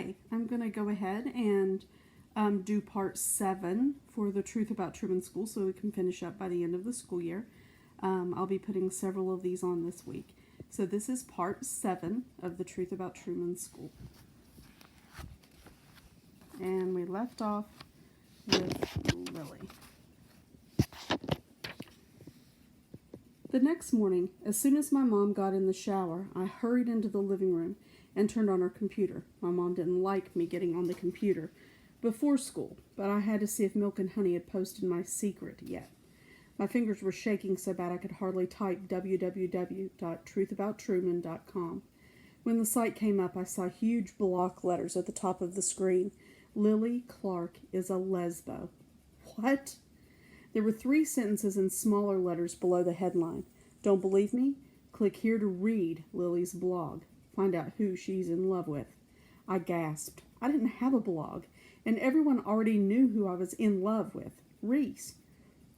Hi, I'm going to go ahead and do part 7 for the Truth About Truman School so we can finish up by the end of the school year. I'll be putting several of these on this week. So this is part 7 of the Truth About Truman School. And we left off with Lily. The next morning, as soon as my mom got in the shower, I hurried into the living room and turned on her computer. My mom didn't like me getting on the computer before school, but I had to see if Milk and Honey had posted my secret yet. My fingers were shaking so bad I could hardly type www.truthabouttruman.com. When the site came up, I saw huge block letters at the top of the screen. Lily Clark is a lesbo. What? There were 3 sentences in smaller letters below the headline. Don't believe me? Click here to read Lily's blog. Find out who she's in love with. I gasped. I didn't have a blog, and everyone already knew who I was in love with, Reese.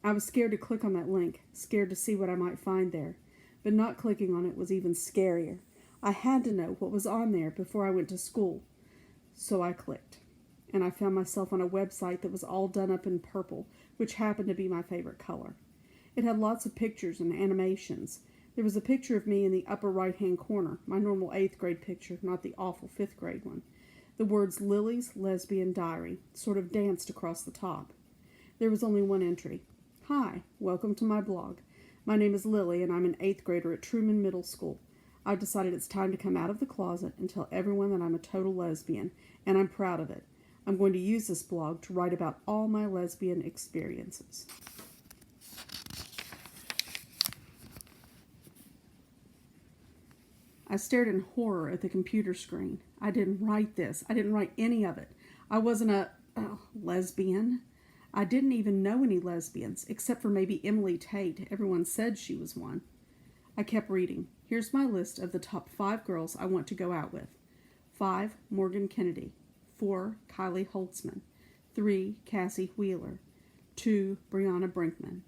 I was scared to click on that link, scared to see what I might find there. But not clicking on it was even scarier. I had to know what was on there before I went to school. So I clicked, and I found myself on a website that was all done up in purple, which happened to be my favorite color. It had lots of pictures and animations. There was a picture of me in the upper right-hand corner, my normal 8th grade picture, not the awful 5th grade one. The words Lily's Lesbian Diary sort of danced across the top. There was only one entry. Hi, welcome to my blog. My name is Lily, and I'm an 8th grader at Truman Middle School. I've decided it's time to come out of the closet and tell everyone that I'm a total lesbian, and I'm proud of it. I'm going to use this blog to write about all my lesbian experiences. I stared in horror at the computer screen. I didn't write this. I didn't write any of it. I wasn't a lesbian. I didn't even know any lesbians, except for maybe Emily Tate. Everyone said she was one. I kept reading. Here's my list of the top 5 girls I want to go out with. 5, Morgan Kennedy. 4, Kylie Holtzman. 3, Cassie Wheeler. 2, Brianna Brinkman.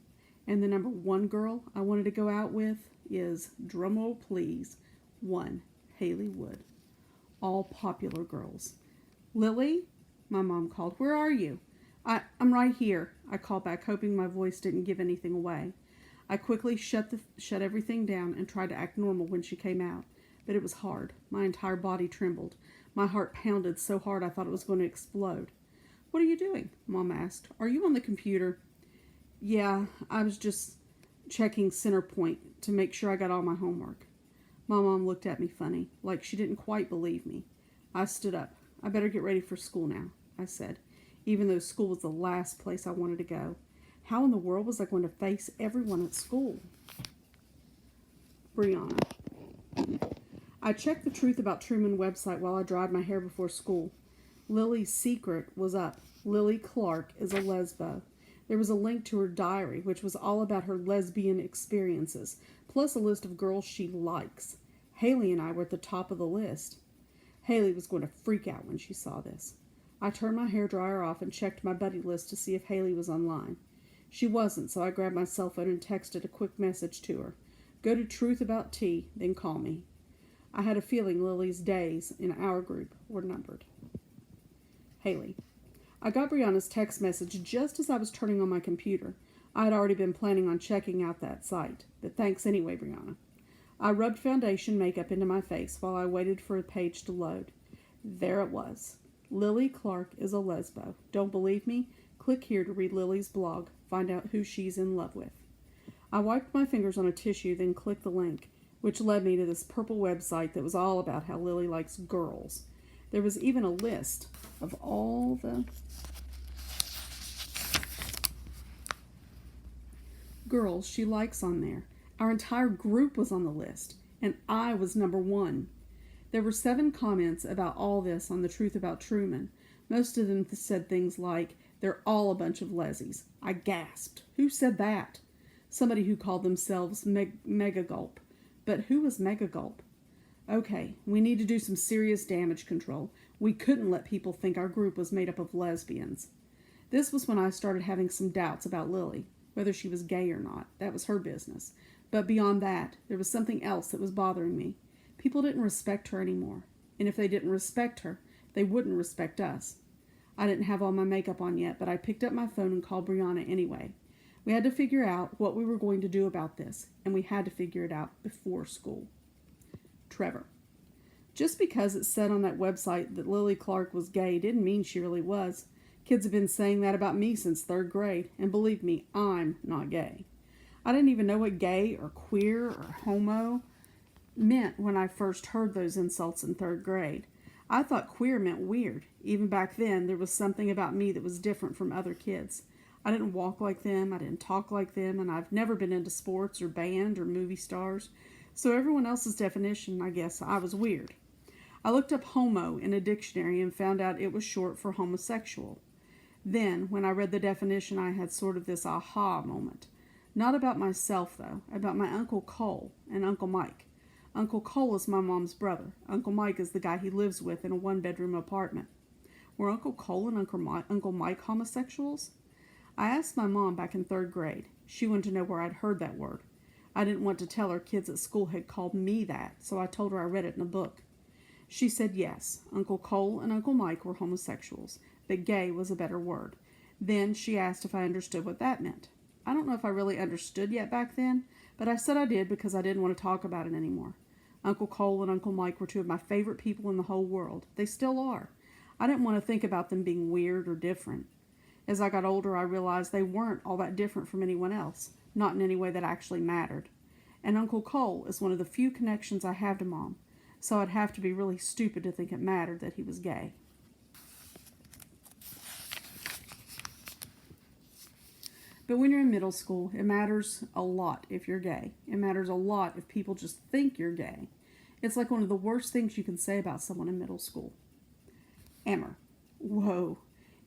And the number 1 girl I wanted to go out with is, drumroll please, 1, Haley Wood. All popular girls. Lily? My mom called. Where are you? I'm right here, I called back, hoping my voice didn't give anything away. I quickly shut everything down and tried to act normal when she came out. But it was hard. My entire body trembled. My heart pounded so hard I thought it was going to explode. What are you doing? Mom asked. Are you on the computer? Yeah, I was just checking Centerpoint to make sure I got all my homework. My mom looked at me funny, like she didn't quite believe me. I stood up. I better get ready for school now, I said, even though school was the last place I wanted to go. How in the world was I going to face everyone at school? Brianna. I checked the Truth About Truman website while I dried my hair before school. Lily's secret was up. Lily Clark is a lesbo. There was a link to her diary, which was all about her lesbian experiences, plus a list of girls she likes. Haley and I were at the top of the list. Haley was going to freak out when she saw this. I turned my hairdryer off and checked my buddy list to see if Haley was online. She wasn't, so I grabbed my cell phone and texted a quick message to her. Go to Truth About T, then call me. I had a feeling Lily's days in our group were numbered. Haley. I got Brianna's text message just as I was turning on my computer. I had already been planning on checking out that site, but thanks anyway, Brianna. I rubbed foundation makeup into my face while I waited for a page to load. There it was. Lily Clark is a lesbo. Don't believe me? Click here to read Lily's blog. Find out who she's in love with. I wiped my fingers on a tissue, then clicked the link, which led me to this purple website that was all about how Lily likes girls. There was even a list of all the girls she likes on there. Our entire group was on the list, and I was number 1. There were 7 comments about all this on the Truth About Truman. Most of them said things like, they're all a bunch of lesies. I gasped. Who said that? Somebody who called themselves Megagulp. But who was Megagulp? Okay, we need to do some serious damage control. We couldn't let people think our group was made up of lesbians. This was when I started having some doubts about Lily, whether she was gay or not. That was her business. But beyond that, there was something else that was bothering me. People didn't respect her anymore. And if they didn't respect her, They wouldn't respect us. I didn't have all my makeup on yet, but I picked up my phone and called Brianna anyway. We had to figure out what we were going to do about this, and we had to figure it out before school. Trevor. Just because it said on that website that Lily Clark was gay didn't mean she really was. Kids have been saying that about me since 3rd grade, and believe me, I'm not gay. I didn't even know what gay or queer or homo meant when I first heard those insults in 3rd grade. I thought queer meant weird. Even back then, there was something about me that was different from other kids. I didn't walk like them, I didn't talk like them, and I've never been into sports or band or movie stars. So everyone else's definition, I guess I was weird. I looked up homo in a dictionary and found out it was short for homosexual. Then, when I read the definition, I had sort of this aha moment. Not about myself, though, about my Uncle Cole and Uncle Mike. Uncle Cole is my mom's brother. Uncle Mike is the guy he lives with in a 1-bedroom apartment. Were Uncle Cole and Uncle Mike homosexuals? I asked my mom back in 3rd grade. She wanted to know where I'd heard that word. I didn't want to tell her kids at school had called me that, so I told her I read it in a book. She said yes, Uncle Cole and Uncle Mike were homosexuals, but gay was a better word. Then she asked if I understood what that meant. I don't know if I really understood yet back then, but I said I did because I didn't want to talk about it anymore. Uncle Cole and Uncle Mike were 2 of my favorite people in the whole world. They still are. I didn't want to think about them being weird or different. As I got older, I realized they weren't all that different from anyone else, not in any way that actually mattered. And Uncle Cole is one of the few connections I have to Mom, so I'd have to be really stupid to think it mattered that he was gay. But when you're in middle school, it matters a lot if you're gay. It matters a lot if people just think you're gay. It's like one of the worst things you can say about someone in middle school. Emmer. Whoa.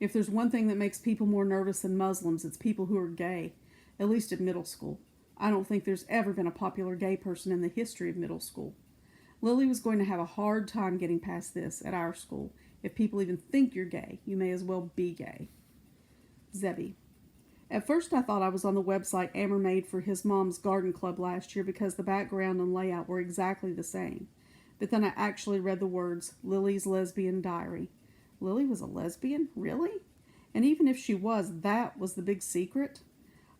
If there's one thing that makes people more nervous than Muslims, it's people who are gay, at least in middle school. I don't think there's ever been a popular gay person in the history of middle school. Lily was going to have a hard time getting past this at our school. If people even think you're gay, you may as well be gay. Zebby. At first I thought I was on the website Amber made for his mom's garden club last year because the background and layout were exactly the same. But then I actually read the words, Lily's Lesbian Diary. Lily was a lesbian? Really? And even if she was, that was the big secret?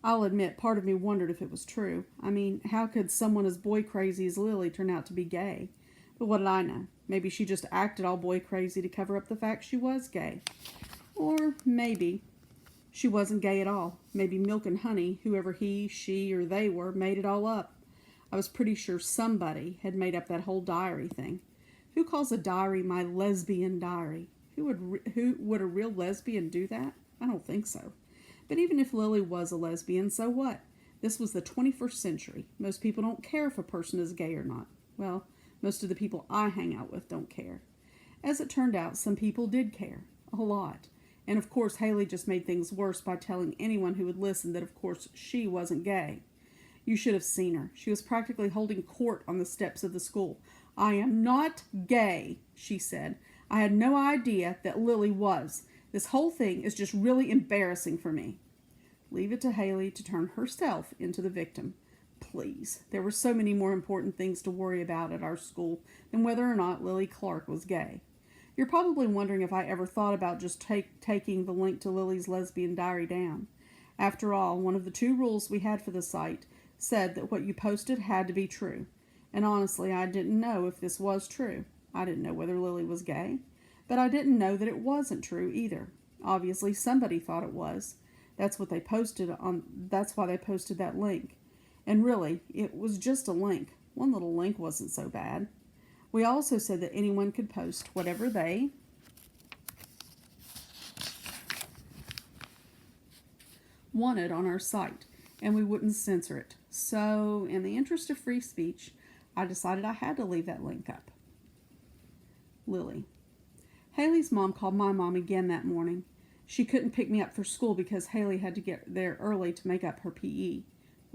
I'll admit, part of me wondered if it was true. I mean, how could someone as boy crazy as Lily turn out to be gay? But what did I know? Maybe she just acted all boy crazy to cover up the fact she was gay. Or maybe she wasn't gay at all. Maybe Milk and Honey, whoever he, she, or they were, made it all up. I was pretty sure somebody had made up that whole diary thing. Who calls a diary my lesbian diary? Who would a real lesbian do that? I don't think so. But even if Lily was a lesbian, so what? This was the 21st century. Most people don't care if a person is gay or not. Well, most of the people I hang out with don't care. As it turned out, some people did care. A lot. And of course, Haley just made things worse by telling anyone who would listen that of course she wasn't gay. You should have seen her. She was practically holding court on the steps of the school. I am not gay, she said. I had no idea that Lily was. This whole thing is just really embarrassing for me. Leave it to Haley to turn herself into the victim. Please. There were so many more important things to worry about at our school than whether or not Lily Clark was gay. You're probably wondering if I ever thought about just taking the link to Lily's lesbian diary down. After all, one of the 2 rules we had for the site said that what you posted had to be true. And honestly, I didn't know if this was true. I didn't know whether Lily was gay. But I didn't know that it wasn't true either. Obviously, somebody thought it was. That's why they posted that link. And really, it was just a link. One little link wasn't so bad. We also said that anyone could post whatever they wanted on our site, and we wouldn't censor it. So, in the interest of free speech, I decided I had to leave that link up. Lily. Haley's mom called my mom again that morning. She couldn't pick me up for school because Haley had to get there early to make up her PE.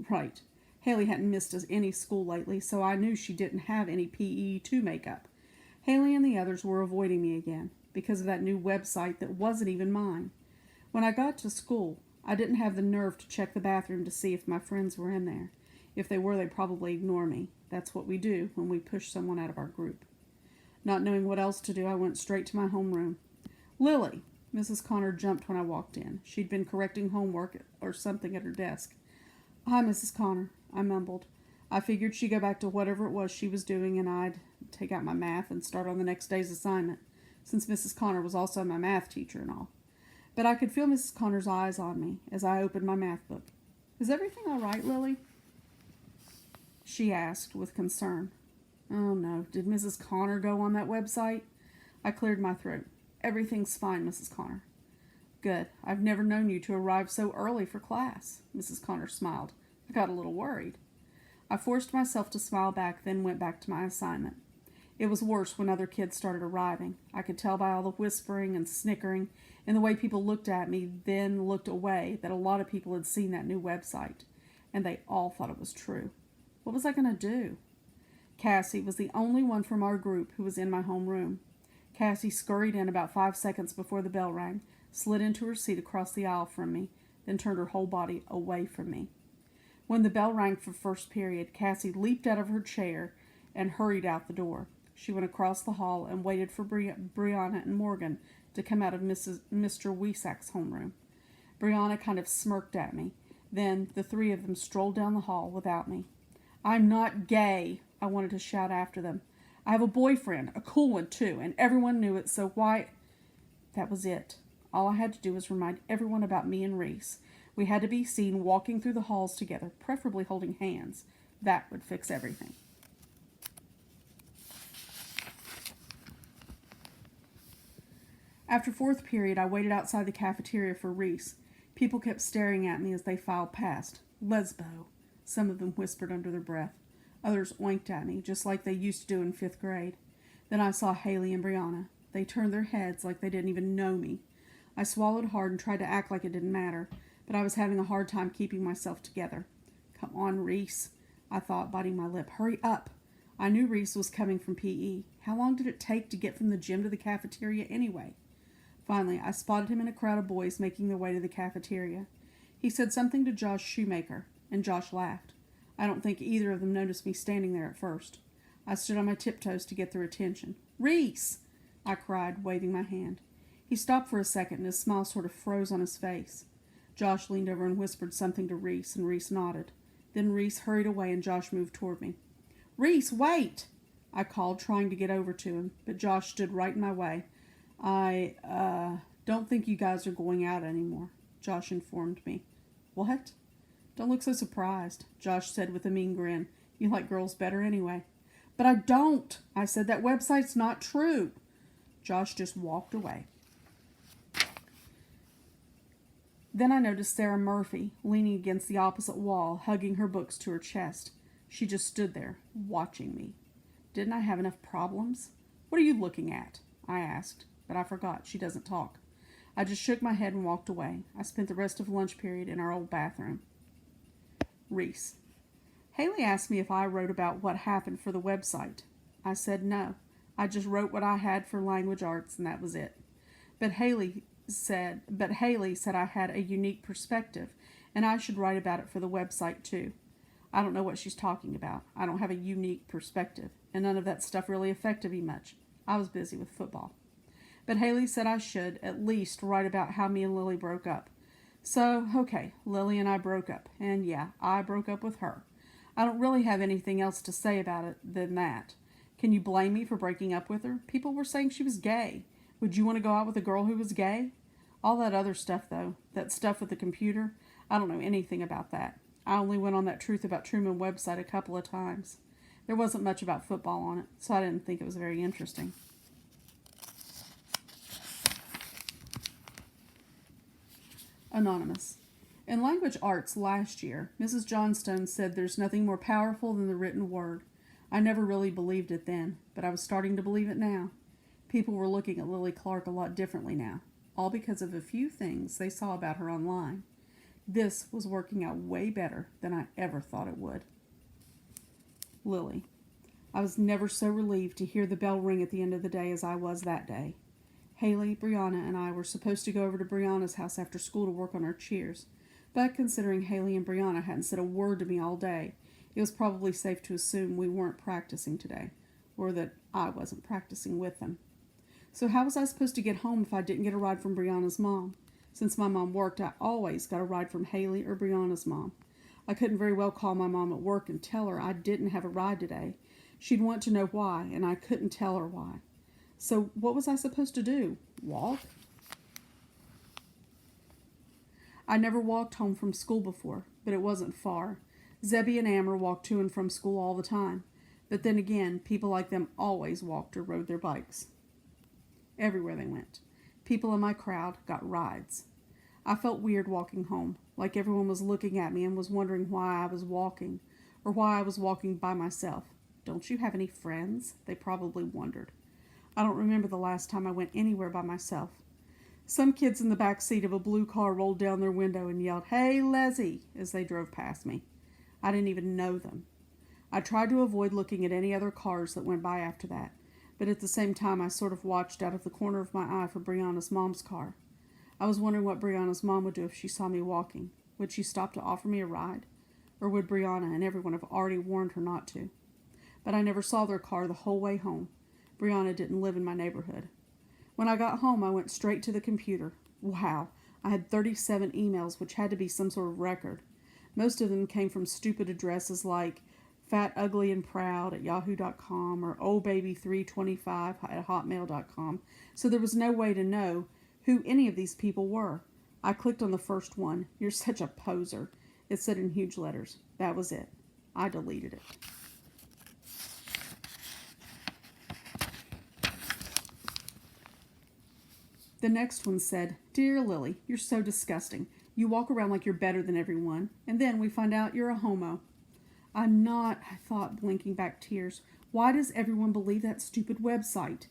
Right. Haley hadn't missed any school lately, so I knew she didn't have any PE to make up. Haley and the others were avoiding me again because of that new website that wasn't even mine. When I got to school, I didn't have the nerve to check the bathroom to see if my friends were in there. If they were, they'd probably ignore me. That's what we do when we push someone out of our group. Not knowing what else to do, I went straight to my homeroom. Lily! Mrs. Connor jumped when I walked in. She'd been correcting homework or something at her desk. Hi, Mrs. Connor, I mumbled. I figured she'd go back to whatever it was she was doing, and I'd take out my math and start on the next day's assignment, since Mrs. Connor was also my math teacher and all. But I could feel Mrs. Connor's eyes on me as I opened my math book. Is everything all right, Lily? She asked with concern. Oh, no. Did Mrs. Connor go on that website? I cleared my throat. Everything's fine, Mrs. Connor. Good. I've never known you to arrive so early for class. Mrs. Connor smiled. I got a little worried. I forced myself to smile back, then went back to my assignment. It was worse when other kids started arriving. I could tell by all the whispering and snickering and the way people looked at me, then looked away, that a lot of people had seen that new website, and they all thought it was true. What was I going to do? Cassie was the only one from our group who was in my homeroom. Cassie scurried in about 5 seconds before the bell rang, slid into her seat across the aisle from me, then turned her whole body away from me. When the bell rang for first period, Cassie leaped out of her chair and hurried out the door. She went across the hall and waited for Brianna and Morgan to come out of Mr. Weisach's homeroom. Brianna kind of smirked at me. Then the three of them strolled down the hall without me. I'm not gay, I wanted to shout after them. I have a boyfriend, a cool one too, and everyone knew it, so why... That was it. All I had to do was remind everyone about me and Reese. We had to be seen walking through the halls together, preferably holding hands. That would fix everything. After fourth period, I waited outside the cafeteria for Reese. People kept staring at me as they filed past. Lesbo, some of them whispered under their breath. Others oinked at me, just like they used to do in 5th grade. Then I saw Haley and Brianna. They turned their heads like they didn't even know me. I swallowed hard and tried to act like it didn't matter, but I was having a hard time keeping myself together. Come on, Reese, I thought, biting my lip. Hurry up. I knew Reese was coming from PE. How long did it take to get from the gym to the cafeteria anyway? Finally, I spotted him in a crowd of boys making their way to the cafeteria. He said something to Josh Shoemaker, and Josh laughed. I don't think either of them noticed me standing there at first. I stood on my tiptoes to get their attention. Reese! I cried, waving my hand. He stopped for a second, and his smile sort of froze on his face. Josh leaned over and whispered something to Reese, and Reese nodded. Then Reese hurried away, and Josh moved toward me. Reese, wait! I called, trying to get over to him, but Josh stood right in my way. I don't think you guys are going out anymore, Josh informed me. What? Don't look so surprised, Josh said with a mean grin. You like girls better anyway. But I don't, I said. That website's not true. Josh just walked away. Then I noticed Sarah Murphy leaning against the opposite wall, hugging her books to her chest. She just stood there, watching me. Didn't I have enough problems? What are you looking at? I asked, but I forgot. She doesn't talk. I just shook my head and walked away. I spent the rest of lunch period in our old bathroom. Reese. Haley asked me if I wrote about what happened for the website. I said no. I just wrote what I had for language arts, and that was it. But Haley said I had a unique perspective, and I should write about it for the website too. I don't know what she's talking about. I don't have a unique perspective, and none of that stuff really affected me much. I was busy with football. But Haley said I should at least write about how me and Lily broke up. So, okay, Lily and I broke up, and yeah, I broke up with her. I don't really have anything else to say about it than that. Can you blame me for breaking up with her? People were saying she was gay. Would you want to go out with a girl who was gay? All that other stuff, though, that stuff with the computer, I don't know anything about that. I only went on that Truth About Truman website a couple of times. There wasn't much about football on it, so I didn't think it was very interesting. Anonymous. In language arts last year, Mrs. Johnstone said there's nothing more powerful than the written word. I never really believed it then, but I was starting to believe it now. People were looking at Lily Clark a lot differently now, all because of a few things they saw about her online. This was working out way better than I ever thought it would. Lily. I was never so relieved to hear the bell ring at the end of the day as I was that day. Haley, Brianna, and I were supposed to go over to Brianna's house after school to work on our cheers, but considering Haley and Brianna hadn't said a word to me all day, it was probably safe to assume we weren't practicing today. or that I wasn't practicing with them. So how was I supposed to get home if I didn't get a ride from Brianna's mom? Since my mom worked, I always got a ride from Haley or Brianna's mom. I couldn't very well call my mom at work and tell her I didn't have a ride today. She'd want to know why, and I couldn't tell her why. So what was I supposed to do? Walk? I never walked home from school before, but it wasn't far. Zebby and Amber walked to and from school all the time. But then again, people like them always walked or rode their bikes. Everywhere they went. People in my crowd got rides. I felt weird walking home, like everyone was looking at me and was wondering why I was walking, or why I was walking by myself. Don't you have any friends? They probably wondered. I don't remember the last time I went anywhere by myself. Some kids in the back seat of a blue car rolled down their window and yelled, "Hey, Leslie," as they drove past me. I didn't even know them. I tried to avoid looking at any other cars that went by after that, but at the same time I sort of watched out of the corner of my eye for Brianna's mom's car. I was wondering what Brianna's mom would do if she saw me walking. Would she stop to offer me a ride? Or would Brianna and everyone have already warned her not to? But I never saw their car the whole way home. Brianna didn't live in my neighborhood. When I got home, I went straight to the computer. Wow, I had 37 emails, which had to be some sort of record. Most of them came from stupid addresses like fatuglyandproud@yahoo.com or oldbaby325 at hotmail.com, so there was no way to know who any of these people were. I clicked on the first one. "You're such a poser," it said in huge letters. That was it. I deleted it. The next one said, "Dear Lily, you're so disgusting. You walk around like you're better than everyone, and then we find out you're a homo." "I'm not," I thought, blinking back tears. "Why does everyone believe that stupid website?"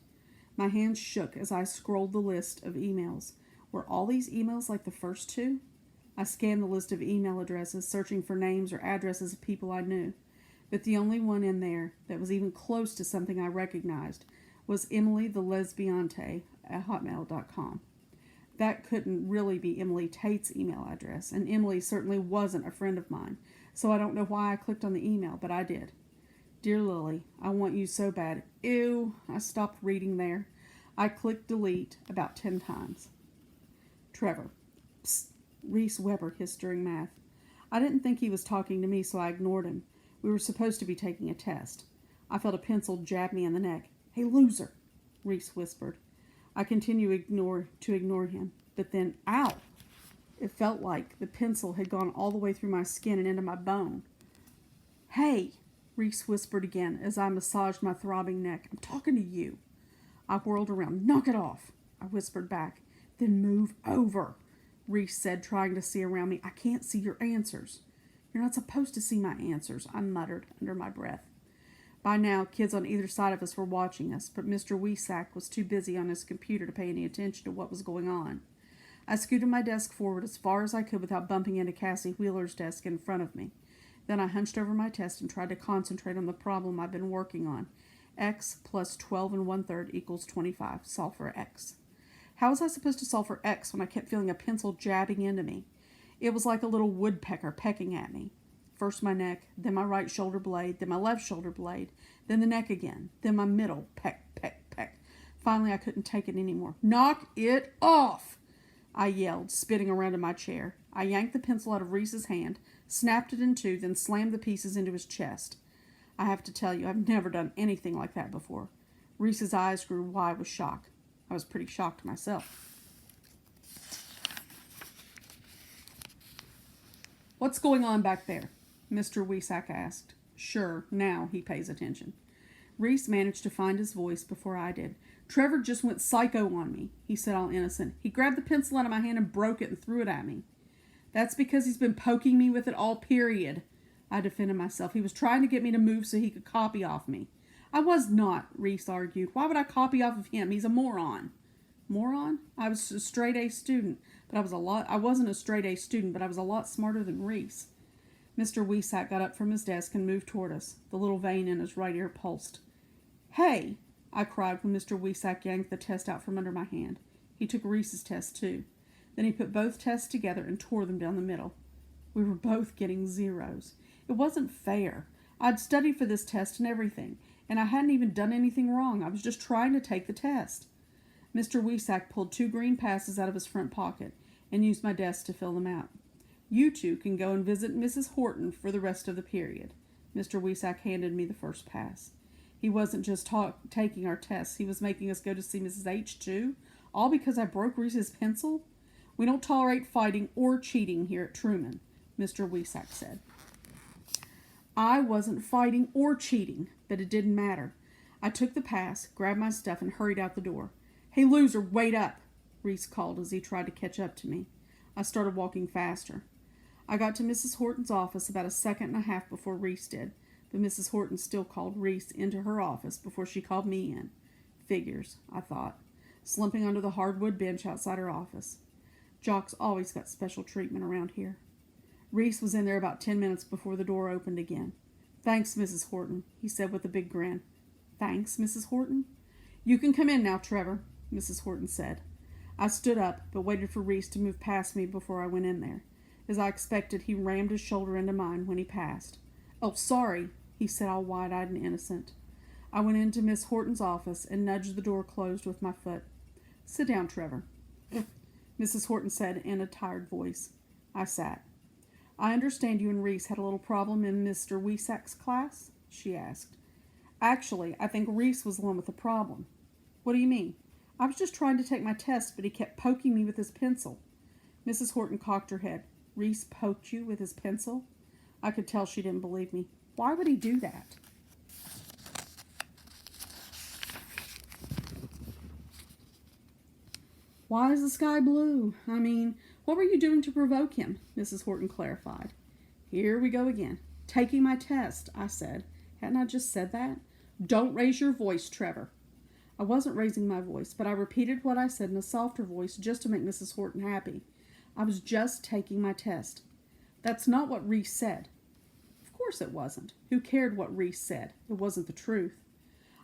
My hands shook as I scrolled the list of emails. Were all these emails like the first two? I scanned the list of email addresses, searching for names or addresses of people I knew. But the only one in there that was even close to something I recognized was Emily the Lesbiante at hotmail.com. That couldn't really be Emily Tate's email address, and Emily certainly wasn't a friend of mine, so I don't know why I clicked on the email, but I did. "Dear Lily, I want you so bad." Ew, I stopped reading there. I clicked delete about 10 times. Trevor. Psst, Reese Weber hissed during math. I didn't think he was talking to me, so I ignored him. We were supposed to be taking a test. I felt a pencil jab me in the neck. "Hey, loser," Reese whispered. I continued to ignore him, but then, ow! It felt like the pencil had gone all the way through my skin and into my bone. "Hey," Reese whispered again as I massaged my throbbing neck. "I'm talking to you." I whirled around. "Knock it off," I whispered back. "Then move over," Reese said, trying to see around me. "I can't see your answers." "You're not supposed to see my answers," I muttered under my breath. By now, kids on either side of us were watching us, but Mr. Wesack was too busy on his computer to pay any attention to what was going on. I scooted my desk forward as far as I could without bumping into Cassie Wheeler's desk in front of me. Then I hunched over my test and tried to concentrate on the problem I've been working on. X plus 12 1/3 equals 25. Solve for X. How was I supposed to solve for X when I kept feeling a pencil jabbing into me? It was like a little woodpecker pecking at me. First my neck, then my right shoulder blade, then my left shoulder blade, then the neck again, then my middle, peck, peck, peck. Finally, I couldn't take it anymore. "Knock it off!" I yelled, spinning around in my chair. I yanked the pencil out of Reese's hand, snapped it in two, then slammed the pieces into his chest. I have to tell you, I've never done anything like that before. Reese's eyes grew wide with shock. I was pretty shocked myself. "What's going on back there?" Mr. Wesack asked. Sure, now he pays attention. Reese managed to find his voice before I did. "Trevor just went psycho on me," he said, all innocent. "He grabbed the pencil out of my hand and broke it and threw it at me." "That's because he's been poking me with it all, period." I defended myself. "He was trying to get me to move so he could copy off me." "I was not," Reese argued. "Why would I copy off of him? He's a moron." Moron? I was a straight A student, but I wasn't a straight A student, but I was a lot smarter than Reese. Mr. Wesack got up from his desk and moved toward us. The little vein in his right ear pulsed. "Hey!" I cried when Mr. Wesack yanked the test out from under my hand. He took Reese's test, too. Then he put both tests together and tore them down the middle. We were both getting zeros. It wasn't fair. I'd studied for this test and everything. and I hadn't even done anything wrong. I was just trying to take the test. Mr. Wesak pulled 2 green passes out of his front pocket and used my desk to fill them out. You two can go and visit Mrs. Horton for the rest of the period. Mr. Wesak handed me the first pass. He wasn't just taking our tests. He was making us go to see Mrs. H, too, all because I broke Reese's pencil. We don't tolerate fighting or cheating here at Truman, Mr. Wesak said. I wasn't fighting or cheating, but it didn't matter. I took the pass, grabbed my stuff, and hurried out the door. Hey, loser, wait up, Reese called as he tried to catch up to me. I started walking faster. I got to Mrs. Horton's office about a second and a half before Reese did, but Mrs. Horton still called Reese into her office before she called me in. Figures, I thought, slumping under the hardwood bench outside her office. Jocks always got special treatment around here. Reese was in there about 10 minutes before the door opened again. Thanks, Mrs. Horton, he said with a big grin. Thanks, Mrs. Horton? You can come in now, Trevor, Mrs. Horton said. I stood up, but waited for Reese to move past me before I went in there. As I expected, he rammed his shoulder into mine when he passed. Oh, sorry, he said, all wide-eyed and innocent. I went into Miss Horton's office and nudged the door closed with my foot. Sit down, Trevor, Mrs. Horton said in a tired voice. I sat. I understand you and Reese had a little problem in Mr. Wesak's class? She asked. Actually, I think Reese was the one with the problem. What do you mean? I was just trying to take my test, but he kept poking me with his pencil. Mrs. Horton cocked her head. Reese poked you with his pencil? I could tell she didn't believe me. Why would he do that? Why is the sky blue? I mean, what were you doing to provoke him? Mrs. Horton clarified. Here we go again. Taking my test, I said. Hadn't I just said that? Don't raise your voice, Trevor. I wasn't raising my voice, but I repeated what I said in a softer voice just to make Mrs. Horton happy. I was just taking my test. That's not what Reese said. Of course it wasn't. Who cared what Reese said? It wasn't the truth.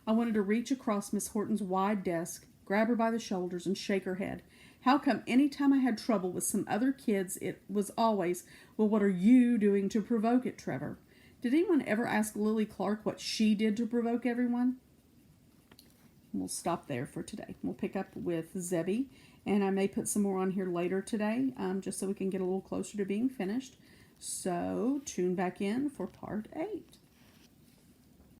I wanted to reach across Miss Horton's wide desk, grab her by the shoulders, and shake her head. How come any time I had trouble with some other kids, it was always, well, what are you doing to provoke it, Trevor? Did anyone ever ask Lily Clark what she did to provoke everyone? We'll stop there for today. We'll pick up with Zebby, and I may put some more on here later today, just so we can get a little closer to being finished. So tune back in for part 8.